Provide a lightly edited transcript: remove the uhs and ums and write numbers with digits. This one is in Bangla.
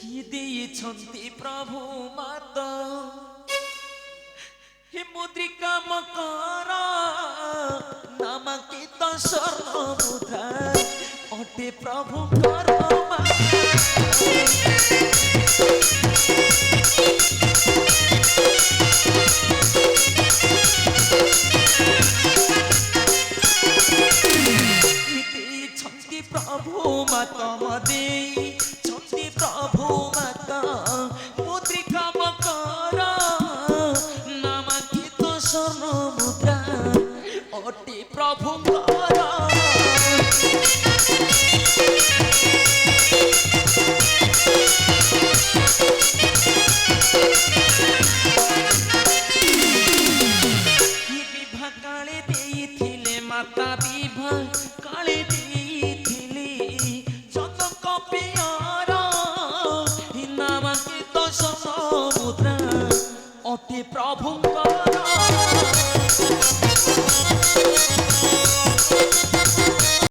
ଦେଇଛନ୍ତି ପ୍ରଭୁ ମାତ হে মুদ্রিকা মকর নামাঙ্কিত স্বর্ণ মুদ্রা অটে প্রভুঙ্কর ଦେଇଛନ୍ତି ପ୍ରଭୁ ମାତ ଦେଇଛନ୍ତି ପ୍ରଭୁ ମାତ মুদ্রিকা মকর নামাঙ্কিত স্বর্ণ মুদ্রা অটে প্রভুঙ্কর বিভা কালে ଦେଇଥିଲେ মাতা বিভা কালে ଦେଇଥିଲେ যত কপিয়ার নামাঙ্কিত স্বর্ণ মুদ্রা অটে প্রভুঙ্কর